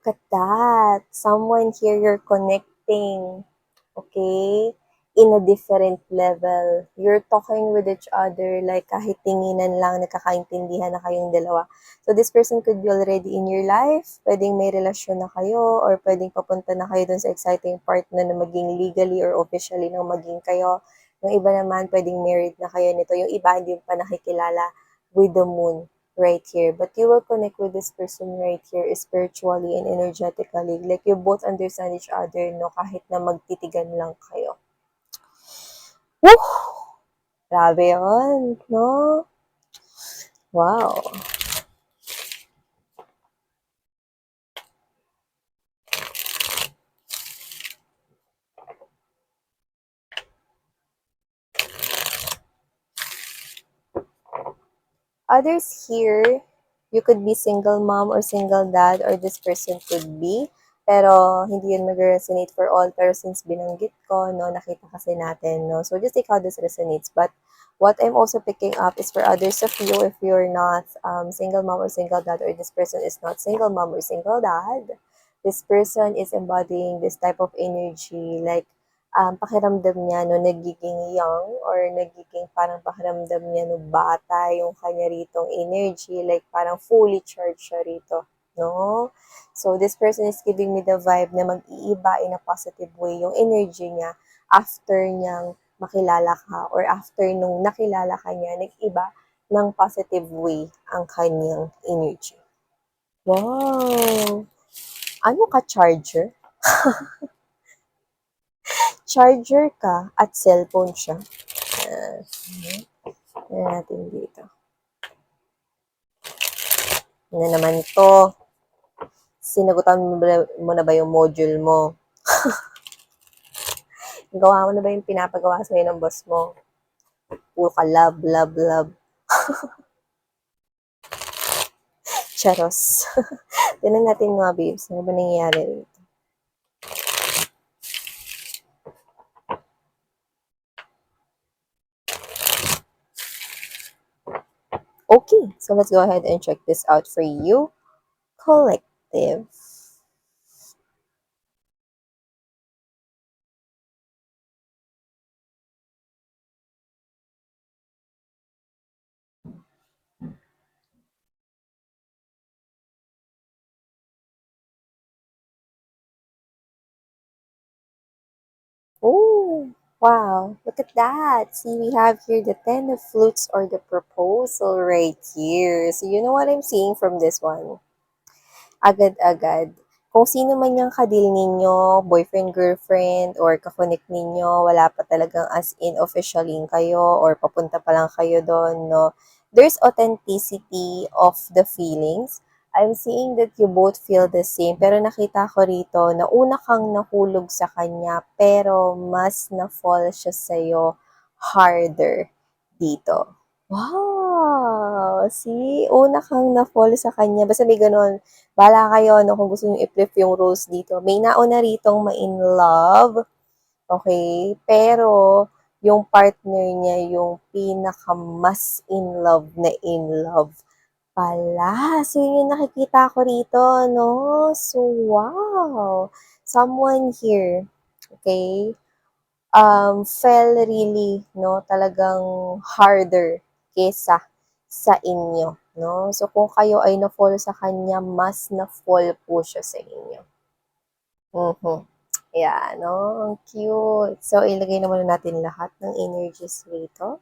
Look at that. Someone here you're connecting. Okay? In a different level. You're talking with each other like kahit tinginan lang, nagkakaintindihan na kayong dalawa. So this person could be already in your life. Pwedeng may relasyon na kayo or pwedeng papunta na kayo dun sa exciting part na maging legally or officially nang maging kayo. Yung iba naman, pwedeng married na kayo nito. Yung iba, hindi pa nakikilala with the moon right here. But you will connect with this person right here spiritually and energetically. Like you both understand each other, no? Kahit na magtitigan lang kayo. Woo! Grabe yun, no? Wow. Others here, you could be single mom or single dad or this person could be. Pero hindi yun mag-resonate for all. Pero since binanggit ko, no, nakita kasi natin, no. So just take how this resonates. But what I'm also picking up is for others of you, if you're not single mom or single dad or this person is not single mom or single dad, this person is embodying this type of energy like pakiramdam niya no nagiging young or nagiging parang pakiramdam niya no bata yung kanya ritong energy, like parang fully charged siya rito, no? So this person is giving me the vibe na mag-iiba in a positive way yung energy niya after niyang makilala ka or after nung nakilala ka niya, nag-iba ng positive way ang kanyang energy. Wow! Ano ka, charger? Charger ka at cellphone siya. Yan natin dito. Ano naman to? Sinagutan mo na ba yung module mo? Gawa mo na ba yung pinapagawa sa'yo ng boss mo? Puro ka love, love, love. Charos. Tignan natin mga babes. Ano ba nangyayari dito? Okay, so let's go ahead and check this out for you. Collective. Oh, wow. Look at that. See, we have here the Ten of Flutes or the proposal right here. So, you know what I'm seeing from this one? Agad-agad. Kung sino man yung kadil ninyo, boyfriend, girlfriend, or kakonek ninyo, wala pa talagang as in officially kayo or papunta pa lang kayo doon, no? There's authenticity of the feelings. I'm seeing that you both feel the same, pero nakita ko rito na una kang nahulog sa kanya, pero mas na-fall siya sa'yo harder dito. Wow! See? Una kang na-fall sa kanya. Basta may ganun. Bahala kayo, no, kung gusto nyo i-flip yung roles dito. May nauna ritong ma-in love. Okay? Pero, yung partner niya, yung pinaka mas in love pala. So, yun yung nakikita ko rito, no? So, wow! Someone here, okay, fell really, no, talagang harder kesa sa inyo, no? So, kung kayo ay na-fall sa kanya, mas na-fall po siya sa inyo. Mhm. Yeah, no? Ang cute. So, ilagay naman natin lahat ng energies rito.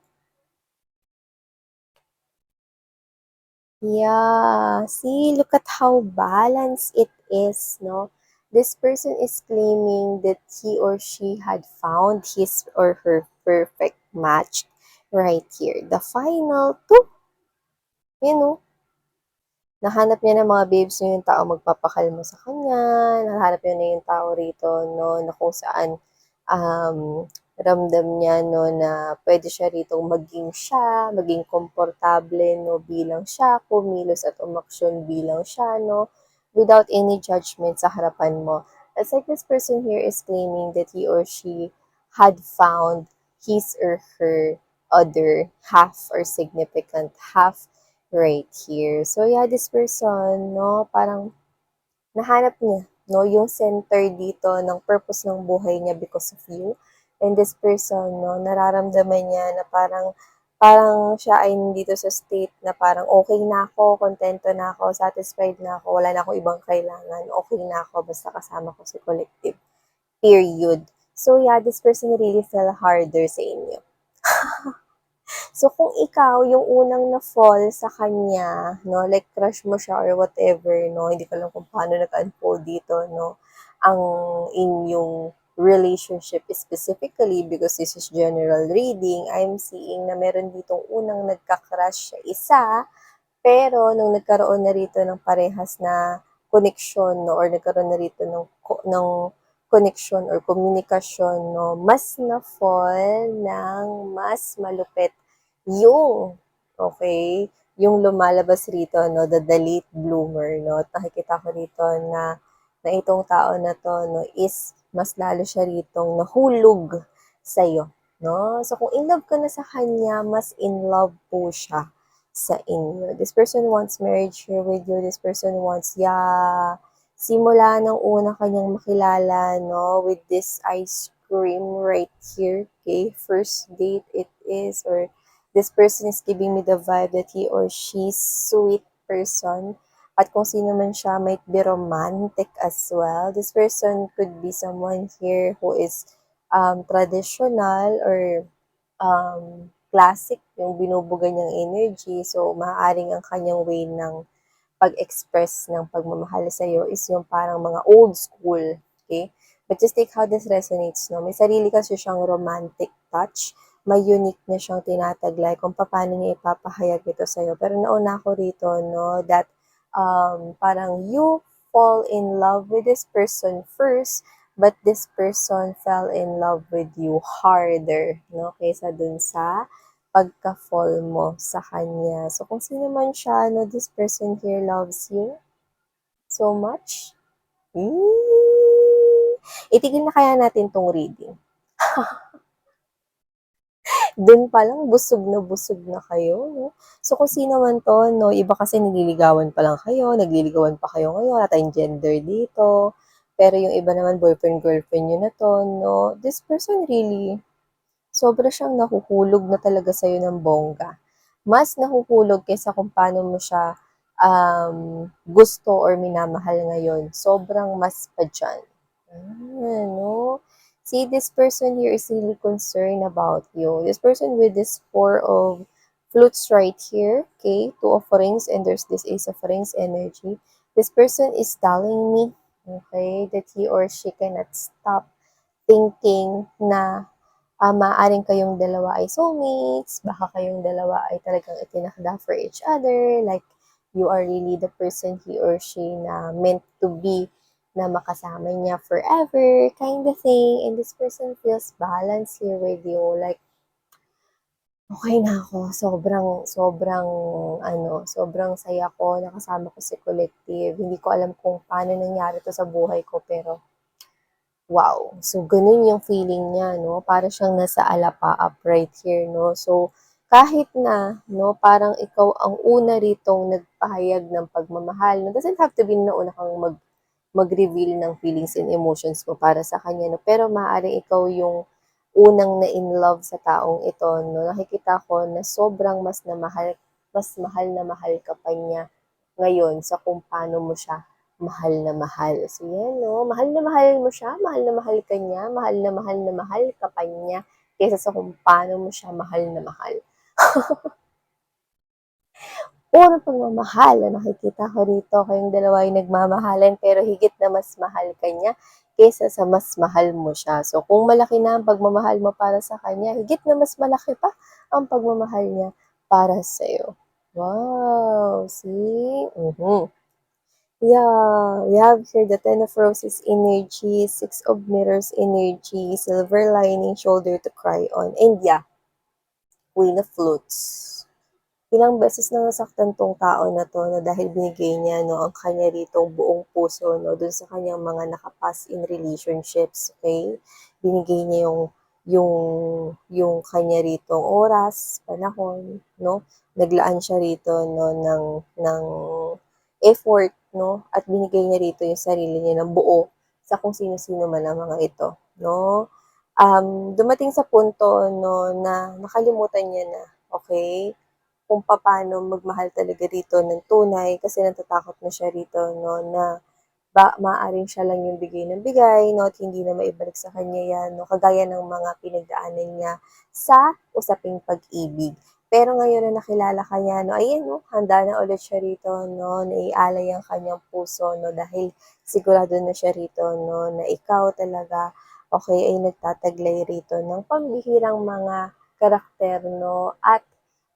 Yeah. See, look at how balanced it is, no? This person is claiming that he or she had found his or her perfect match right here. The final two, you know, nahanap niya ng mga babes niya yung tao magpapakalma sa kanya, nahanap niya na yung tao rito, no, na kung saan ramdam niya, no, na pwede siya rito maging siya, maging komportable, no, bilang siya, kumilos at umaksyon bilang siya, no, without any judgment sa harapan mo. It's like this person here is claiming that he or she had found his or her other half or significant half right here. So yeah, this person, no, parang nahanap niya, no, yung center dito ng purpose ng buhay niya because of you. And this person, no, nararamdaman niya na parang parang siya ay nandito sa state na parang okay na ako, kontento na ako, satisfied na ako, wala na akong ibang kailangan, okay na ako basta kasama ko si collective. Period. So yeah, this person really fell harder sa inyo. So, kung ikaw yung unang na-fall sa kanya, no, like crush mo siya or whatever, no, hindi ko alam kung paano nag-unfold dito, no, ang inyong relationship specifically because this is general reading, I'm seeing na meron ditong unang nagka-crush sa isa, pero nung nagkaroon na rito ng parehas na koneksyon, no, or nagkaroon na rito ng connection or komunikasyon, no, mas na-fall ng mas malupit yung, okay, yung lumalabas rito, no, the late bloomer, no, at nakikita ko rito na itong tao na to, no, is mas lalo siya ritong nahulog sa'yo, no? So, kung in love ka na sa kanya, mas in love po siya sa inyo. This person wants marriage here with you. This person wants, yeah, simula ng una kanyang makilala, no, with this ice cream right here, okay, first date it is, or this person is giving me the vibe that he or she sweet person. At kung sino man siya, might be romantic as well. This person could be someone here who is traditional or classic yung binubuga niyang energy. So, maaaring ang kanyang way ng pag-express ng pagmamahal sa'yo is yung parang mga old school, okay? But just take how this resonates, no? May sarili kasi siyang romantic touch, may unique na siyang tinataglay kung paano niya ipapahayag ito sa'yo. Pero nauna ko rito, no, that parang you fall in love with this person first, but this person fell in love with you harder, no, kaysa dun sa pagka-fall mo sa kanya. So, kung sino man siya, no, this person here loves you so much. Itigil na kaya natin tong reading. Dun pa lang, busog na kayo, no? So, kung sino man to, no, iba kasi nililigawan pa lang kayo, nagliligawan pa kayo ngayon, wala tayong gender dito. Pero yung iba naman, boyfriend, girlfriend nyo na to, no? This person really, sobra siyang nahuhulog na talaga sa'yo ng bongga. Mas nahuhulog kaysa kung paano mo siya gusto or minamahal ngayon. Sobrang mas pa dyan. No? See, this person here is really concerned about you. This person with this four of flutes right here, okay, two of rings, and there's this ace of rings energy. This person is telling me, okay, that he or she cannot stop thinking na maaaring kayong dalawa ay soulmates, baka kayong dalawa ay talagang itinakda for each other, like you are really the person he or she na meant to be, na makasama niya forever, kind of thing. And this person feels balance here with you, like okay na ako, sobrang saya ko, nakasama ko si collective. Hindi ko alam kung paano nangyari to sa buhay ko, pero wow. So, ganun yung feeling niya, no? Para siyang nasa alapaap right here, no? So, kahit na, no, parang ikaw ang una ritong nagpahayag ng pagmamahal, no? Doesn't have to be na una kang mag-reveal ng feelings and emotions mo para sa kanya, no? Pero maaaring ikaw yung unang na in love sa taong ito, no? Nakikita ko na sobrang mas mahal na mahal ka pa niya ngayon sa kung paano mo siya mahal na mahal. So, yan, no? Mahal na mahal mo siya, mahal na mahal ka niya, mahal na mahal ka pa niya, kaysa sa kung paano mo siya mahal na mahal. Puro pagmamahal na nakikita ko rito, kayong dalawa ay nagmamahalan, pero higit na mas mahal ka niya kaysa sa mas mahal mo siya. So, kung malaki na ang pagmamahal mo para sa kanya, higit na mas malaki pa ang pagmamahal niya para sa'yo. Wow! See? Yeah, we have here the Ten of Roses energy, Six of Mirrors energy, Silver Lining, Shoulder to Cry on, and yeah, Queen of Flutes. Ilang beses na nasaktan tong tao na to, na dahil binigay niya, no, ang kanya ritong buong puso, no, dun sa kanyang mga nakapas in relationships, okay? Binigay niya yung, yung kanya ritong oras, panahon, no? Naglaan siya rito, no, ng effort no? At binigay niya rito yung sarili niya ng buo sa kung sino-sino man ang mga ito, no? Dumating sa punto, no, na nakalimutan niya na, okay, kung paano magmahal talaga rito ng tunay kasi natatakot na siya rito, no, na maaaring siya lang yung bigay ng bigay, no, at hindi na maibalik sa kanya yan, no, kagaya ng mga pinagdaanan niya sa usaping pag-ibig. Pero ngayon na nakilala ka niya, no, ayan, no, handa na ulit siya rito, no, naialay ang kanyang puso, no, dahil sigurado na siya rito, no, na ikaw talaga, okay, ay nagtataglay rito ng pambihirang mga karakter, no, at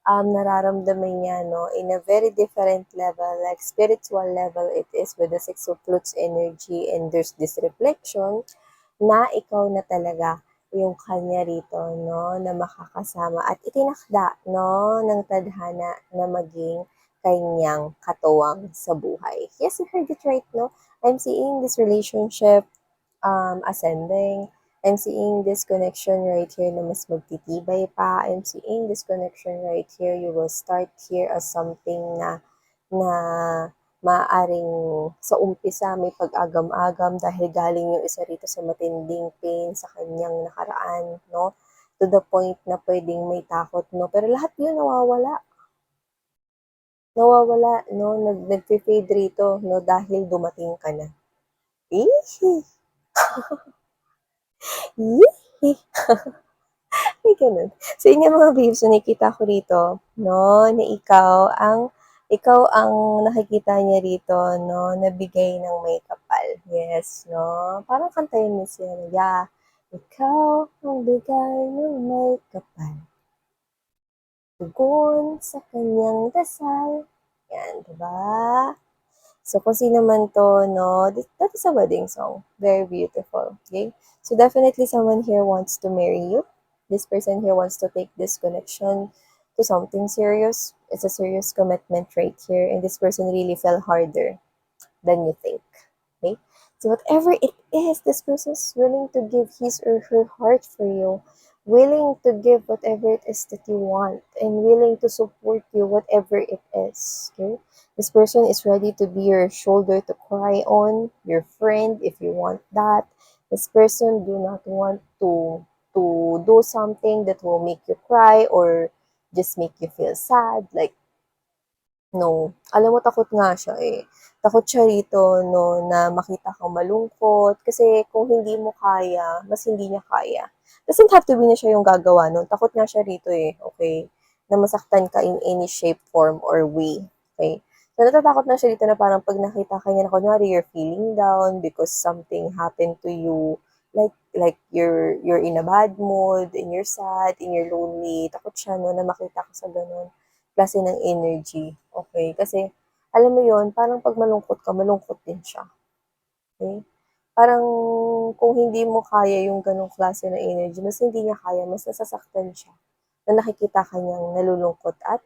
nararamdaman niya, no, in a very different level, like spiritual level it is with the Six of Flutes energy, and there's this reflection na ikaw na talaga yung kanya rito, no, na makakasama at itinakda, no, ng tadhana na maging kanyang katuwang sa buhay. Yes, you heard it right, no? I'm seeing this relationship ascending. I'm seeing this connection right here na mas magtitibay pa. I'm seeing this connection right here. You will start here as something na maaring sa umpisa may pag-agam-agam dahil galing yung isa rito sa matinding pain sa kanyang nakaraan, no? To the point na pwedeng may takot, no? Pero lahat yun nawawala. Nawawala, no? Nag-fade rito, no? Dahil dumating ka na. Eh? Yee! May ganun. Sa inyo mga babes, so nakikita ko rito, no, na ikaw ang nakikita niya rito, no, nabigay ng may kapal. Yes, no. Parang kanta yun ni Sia. Yeah. Ikaw ang bigay ng may kapal. Tugon sa kanyang dasal. Yan, diba? So, kung sino man to, no, that is a wedding song. Very beautiful. Okay? So, definitely someone here wants to marry you. This person here wants to take this connection to something serious. It's a serious commitment right here. And this person really fell harder than you think. Okay? So whatever it is, this person is willing to give his or her heart for you, willing to give whatever it is that you want, and willing to support you, whatever it is. Okay? This person is ready to be your shoulder to cry on, your friend if you want that. This person do not want to do something that will make you cry or just make you feel sad. Like, no. Alam mo takot nga siya, eh. Takot siya rito 'no, na makita kang malungkot kasi kung hindi mo kaya, mas hindi niya kaya. Doesn't have to be na siya yung gagawa nun, takot nga siya rito, eh, okey, na masaktan ka in any shape, form, or way, okey. So, natatakot na siya dito na parang 'pag nakita ka niya na kunwari you're feeling down because something happened to you, like you're in a bad mood and you're sad and you're lonely, takot siya 'no na makita ka sa gano'n klase ng energy, okay? Kasi alam mo yon parang 'pag malungkot ka, malungkot din siya, okey? Parang kung hindi mo kaya yung gano'ng klase ng energy, mas hindi niya kaya, mas nasasaktan siya na nakikita ka niyang nalulungkot at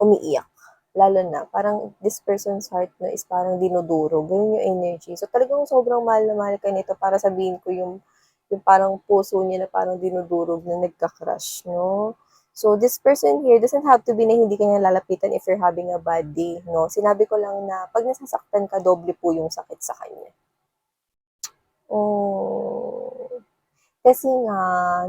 umiiyak. Lalo na parang this person's heart na is parang dinudurog, gano'n yung energy. So, talagang sobrang mahal na mahal ka nito para sabihin ko yung parang puso niya na parang dinudurog na nagka-crush 'no? So, this person here doesn't have to be na hindi ka niya lalapitan if you're having a bad day 'no? Sinabi ko lang na 'pag nasasaktan ka, doble po yung sakit sa kanya. Oh. Kasi nga,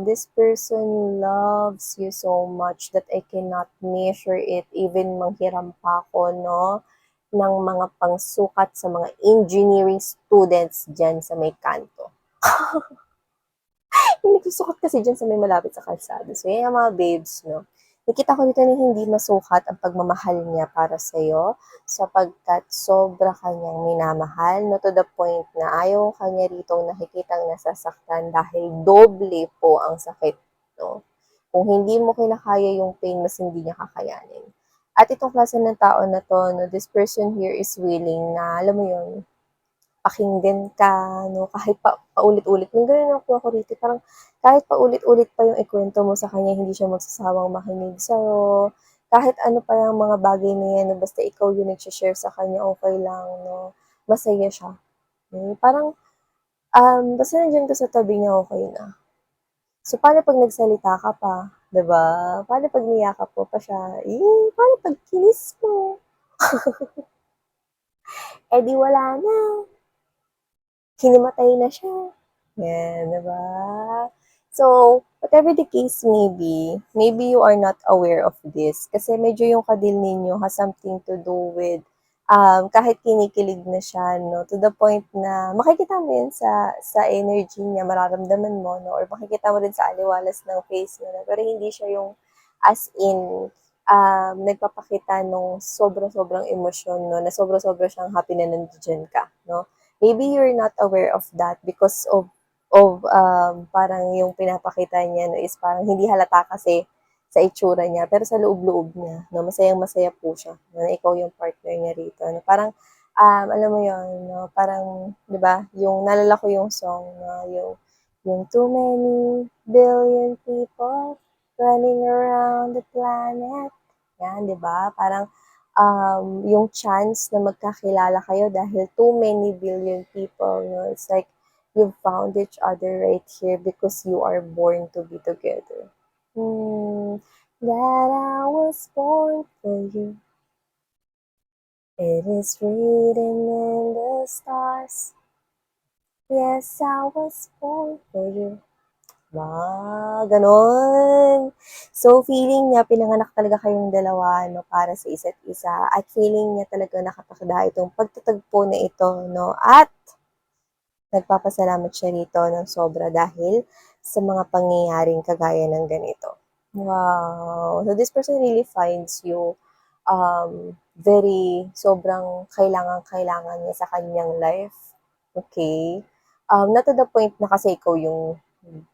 this person loves you so much that I cannot measure it. Even manghiram pa ako, no, ng mga pangsukat sa mga engineering students dyan sa may kanto. Yung nagsusukat kasi dyan sa may malapit sa kalsada. So, yan ang mga babes, no. Nakita ko dito na hindi masukat ang pagmamahal niya para sa'yo sapagkat sobra kanyang minamahal, no, to the point na ayaw kanya rito nakikitang nasasaktan dahil doble po ang sakit, no. Kung hindi mo kinakaya yung pain, mas hindi niya kakayanin. At itong klase ng tao na to, no, this person here is willing na, alam mo yun, pakinggan ka, no, kahit paulit-ulit. Nung ganun ako rito, parang kahit paulit-ulit pa yung ikwento mo sa kanya, hindi siya magsasawang makinig sa'yo. Kahit ano pa yung mga bagay na yan, na basta ikaw yung nagsha-share sa kanya, okay lang, no. Masaya siya. Parang, basta nandiyan ka sa tabi niya, okay na. So, paano pag nagsalita ka pa? 'Di ba? Paano pag niyakap mo pa siya? Eh, paano pag kinis mo? Eh di wala na, hinimatay na siya. Yan, di ba? So, whatever the case may be, maybe you are not aware of this kasi medyo yung kadil ninyo has something to do with kahit kinikilig na siya, no, to the point na makikita mo yun sa energy niya, mararamdaman mo, no, or makikita mo rin sa aliwalas ng face niya, no, pero hindi siya yung as in nagpapakita nung sobrang-sobrang emosyon, no, na sobrang-sobrang siyang happy na nandiyan ka, no. Maybe you're not aware of that because of parang yung pinapakita niya no, is parang hindi halata kasi sa itsura niya, pero sa loob-loob niya, no, masayang-masaya po siya, no, na ikaw yung partner niya rito. No, parang, alam mo yun, no, parang, di ba, yung, nalala ko yung song, no, yung too many billion people running around the planet. Yan, di ba? Parang, yung chance na magkakilala kayo dahil too many billion people, no, it's like, you found each other right here because you are born to be together. That I was born for you. It is written in the stars. Yes, I was born for you. Ganon. So, feeling niya, pinanganak talaga kayong dalawa, no, para sa isa't isa. At feeling niya talaga nakatakda itong pagtatagpo na ito, no. At nagpapasalamat siya rito ng sobra dahil sa mga pangyayaring kagaya ng ganito. Wow! So this person really finds you very sobrang kailangan-kailangan niya sa kanyang life. Okay? Not to the point na kasi ikaw yung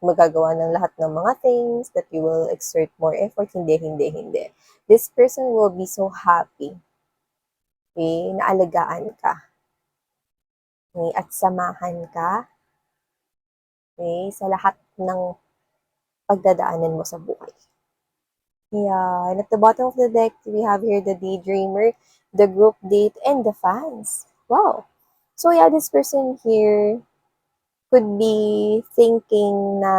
magagawa ng lahat ng mga things that you will exert more effort. Hindi, hindi, hindi. This person will be so happy, okay, na alagaan ka, okay, at samahan ka, okay, sa lahat ng pagdadaanan mo sa buhay. Yeah, and at the bottom of the deck, we have here the daydreamer, the group date, and the fans. Wow. So yeah, this person here could be thinking na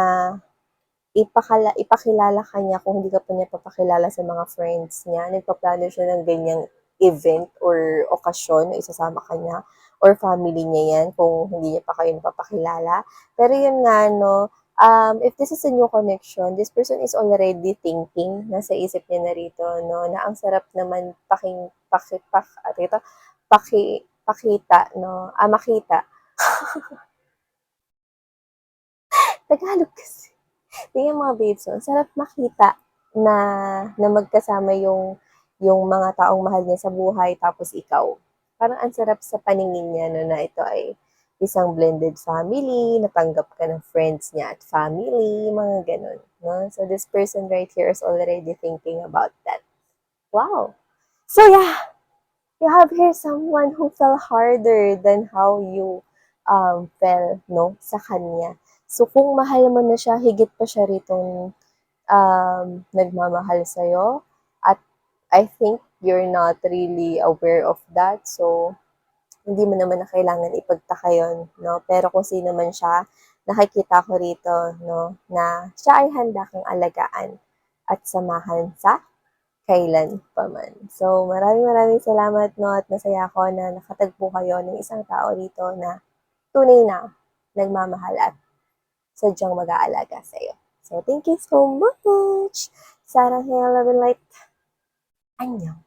ipakilala ka niya kung hindi ka pa niya papakilala sa mga friends niya. Nagpaplano siya ng ganyang event or okasyon na isasama ka niya or family niya yan kung hindi niya pa kayo napapakilala. Pero yun nga, no, if this is a new connection, this person is already thinking, nasa isip niya na rito, no, na ang sarap naman pakita, no, makita. Tagalog kasi. Yung mga babes, no, sarap makita na, na magkasama yung mga taong mahal niya sa buhay, tapos ikaw. Parang ang sarap sa paningin niya, no, na ito ay isang blended family, natanggap ka ng friends niya at family, mga ganun. No? So this person right here is already thinking about that. Wow! So yeah, you have here someone who fell harder than how you fell, no, sa kanya. So, kung mahal mo na siya, higit pa siya ritong nagmamahal sa'yo. At I think you're not really aware of that. So, hindi mo naman na kailangan ipagtaka yun, no? Pero kung sino man siya, nakikita ko rito, no, na siya ay handa kang alagaan at samahan sa kailan pa man. So, maraming salamat, no, at nasaya ako na nakatagpo kayo ng isang tao rito na tunay na nagmamahal at sadyang mag-aalaga sa'yo. So, thank you so much! Sarang Love and Light. Annyeong!